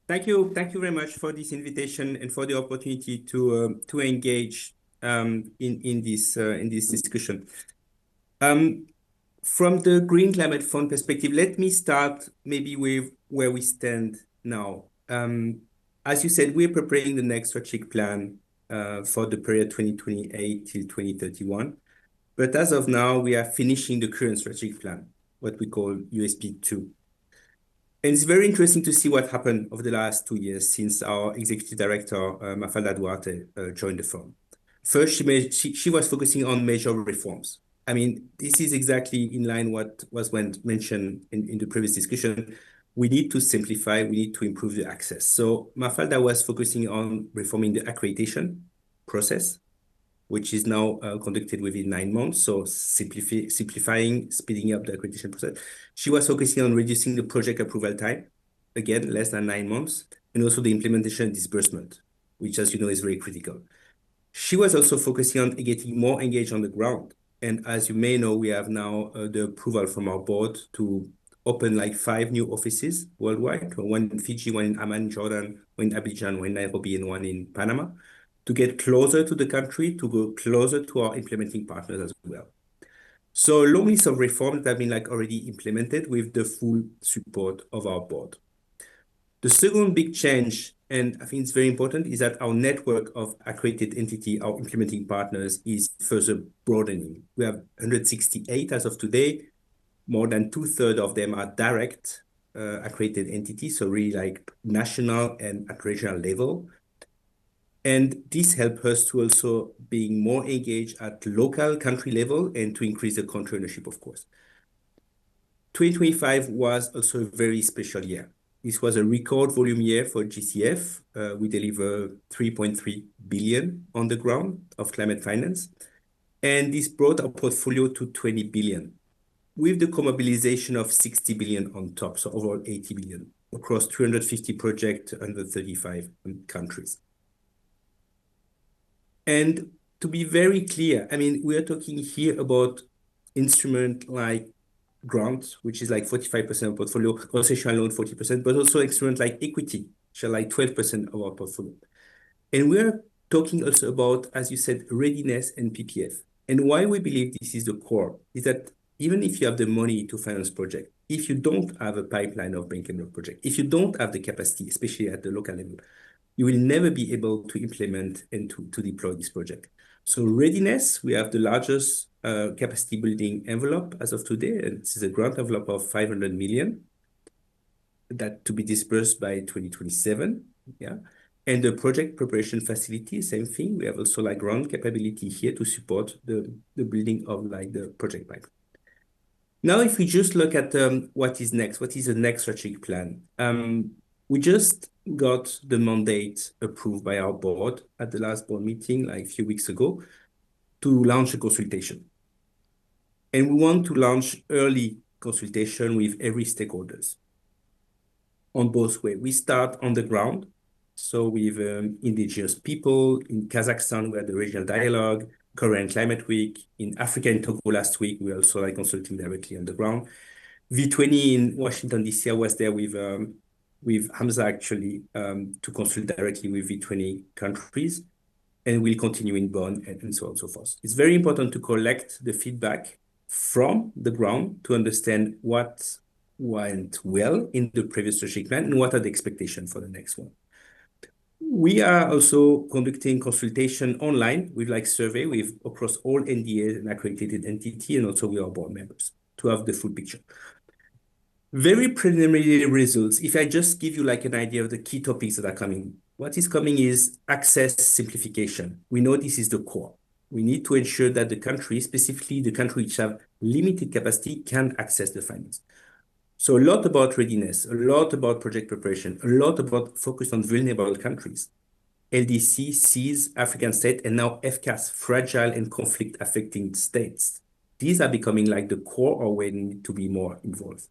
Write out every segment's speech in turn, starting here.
Thank you very much for this invitation and for the opportunity to engage in this discussion. From the Green Climate Fund perspective, let me start maybe with where we stand now. As you said, we're preparing the next strategic plan for the period 2028 till 2031. But as of now, we are finishing the current strategic plan, what we call USP2. And it's very interesting to see what happened over the last 2 years since our executive director, Mafalda Duarte, joined the firm. First, she was focusing on major reforms. I mean, this is exactly in line what was mentioned in the previous discussion. We need to simplify, we need to improve the access. So Mafalda was focusing on reforming the accreditation process, which is now conducted within 9 months. So simplifying, speeding up the accreditation process. She was focusing on reducing the project approval time, again, less than 9 months, and also the implementation and disbursement, which, as you know, is very critical. She was also focusing on getting more engaged on the ground. And as you may know, we have now the approval from our board to open like 5 new offices worldwide, one in Fiji, one in Amman, Jordan, one in Abidjan, one in Nairobi, and one in Panama, to get closer to the country, to go closer to our implementing partners as well. So a long list of reforms that have been like already implemented with the full support of our board. The second big change, and I think it's very important, is that our network of accredited entity, our implementing partners, is further broadening. We have 168 as of today. More than 2/3 of them are direct accredited entities, so really like national and at regional level. And this helps us to also being more engaged at local country level and to increase the country ownership, of course. 2025 was also a very special year. This was a record volume year for GCF. We delivered 3.3 billion on the ground of climate finance. And this brought our portfolio to 20 billion, with the co-mobilization of 60 billion on top, so overall 80 billion across 350 projects under 35 countries. And to be very clear, I mean, we are talking here about instrument like grants, which is like 45% of portfolio, concession loan 40%, but also instrument like equity, which are like 12% of our portfolio. And we are talking also about, as you said, readiness and PPF. And why we believe this is the core is that even if you have the money to finance project, if you don't have a pipeline of bankable project, if you don't have the capacity, especially at the local level, you will never be able to implement and to deploy this project. So readiness, we have the largest capacity building envelope as of today, and this is a grant envelope of 500 million that to be disbursed by 2027. Yeah. And the project preparation facility, same thing. We have also like ground capability here to support the building of like the project pipeline. Now, if we just look at what is next, what is the next strategic plan? We just got the mandate approved by our board at the last board meeting, like a few weeks ago, to launch a consultation. And we want to launch early consultation with every stakeholders on both ways. We start on the ground, so with indigenous people in Kazakhstan, we had the regional dialogue, Korean Climate Week. In Africa, in Togo last week, we also like consulting directly on the ground. V20 in Washington, D.C., I was there with Hamza actually to consult directly with V20 countries, and we'll continue in Bonn and so on and so forth. It's very important to collect the feedback from the ground to understand what went well in the previous strategic plan and what are the expectations for the next one. We are also conducting consultation online with like survey with across all NDAs and accredited entity, and also with our board members to have the full picture. Very preliminary results. If I just give you like an idea of the key topics that are coming, what is coming is access simplification. We know this is the core. We need to ensure that the country, specifically the countries which have limited capacity, can access the finance. So a lot about readiness, a lot about project preparation, a lot about focus on vulnerable countries. LDC, sees African state, and now FCAS, fragile and conflict affecting states. These are becoming like the core or where we need to be more involved.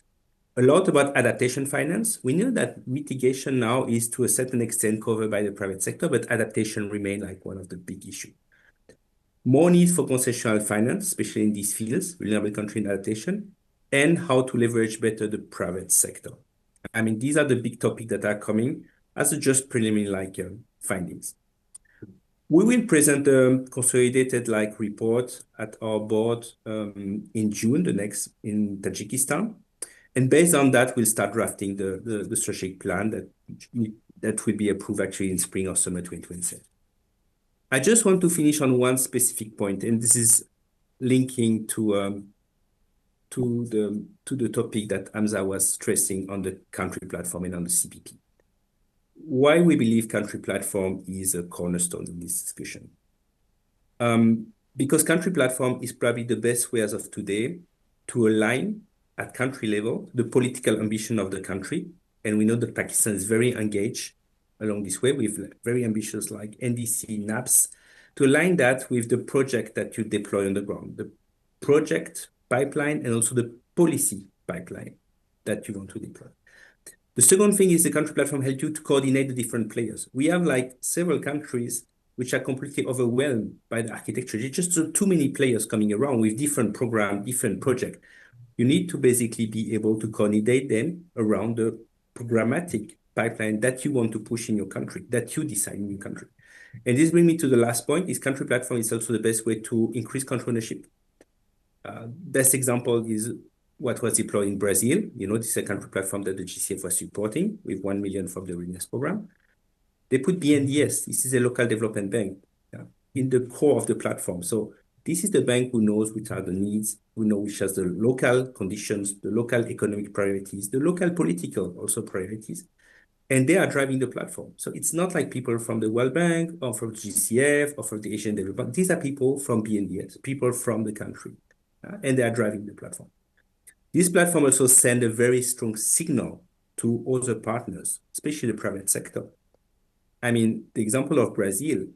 A lot about adaptation finance. We know that mitigation now is to a certain extent covered by the private sector, but adaptation remains like one of the big issues. More need for concessional finance, especially in these fields, vulnerable country adaptation, and how to leverage better the private sector. I mean, these are the big topics that are coming. as a just preliminary findings. We will present a consolidated report at our board in June, in Tajikistan. And based on that, we'll start drafting the strategic plan that will be approved actually in spring or summer 2027. I just want to finish on one specific point, and this is linking to the topic that Hamza was stressing on the country platform and on the CPP. Why we believe country platform is a cornerstone in this discussion. Because country platform is probably the best way as of today to align at country level the political ambition of the country. And we know that Pakistan is very engaged along this way with very ambitious NDC, NAPS, to align that with the project that you deploy on the ground, the project pipeline and also the policy pipeline that you want to deploy. The second thing is the country platform helps you to coordinate the different players. We have several countries which are completely overwhelmed by the architecture. It's just too many players coming around with different programs, different projects. You need to basically be able to coordinate them around the programmatic pipeline that you want to push in your country, that you decide in your country. And this brings me to the last point, is country platform is also the best way to increase country ownership. Best example is what was deployed in Brazil. This is a country platform that the GCF was supporting with 1 million from the readiness program. They put BNDS, this is a local development bank, in the core of the platform. So this is the bank who knows which are the needs, who know which has the local conditions, the local economic priorities, the local political also priorities, and they are driving the platform. So it's not like people from the World Bank or from GCF or from the Asian Development Bank. These are people from BNDS, people from the country, and they are driving the platform. This platform also sends a very strong signal to other partners, especially the private sector. I mean, the example of Brazil,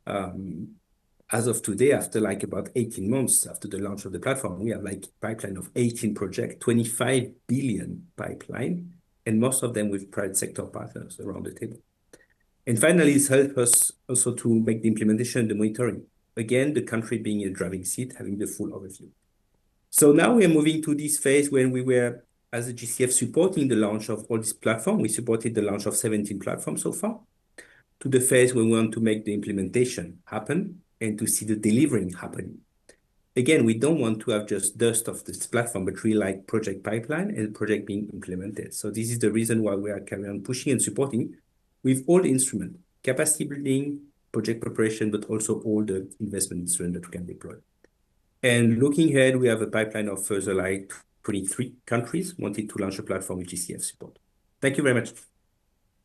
as of today, after about 18 months after the launch of the platform, we have pipeline of 18 projects, 25 billion pipeline, and most of them with private sector partners around the table. And finally, it's helped us also to make the implementation, the monitoring. Again, the country being in the driving seat, having the full overview. So now we are moving to this phase when we were, as a GCF, supporting the launch of all this platform. We supported the launch of 17 platforms so far, to the phase when we want to make the implementation happen and to see the delivering happening. Again, we don't want to have just dust of this platform, but really project pipeline and project being implemented. So this is the reason why we are carrying on pushing and supporting with all the instruments, capacity building, project preparation, but also all the investment instruments that we can deploy. And looking ahead, we have a pipeline of further 23 countries wanting to launch a platform with GCF support. Thank you very much.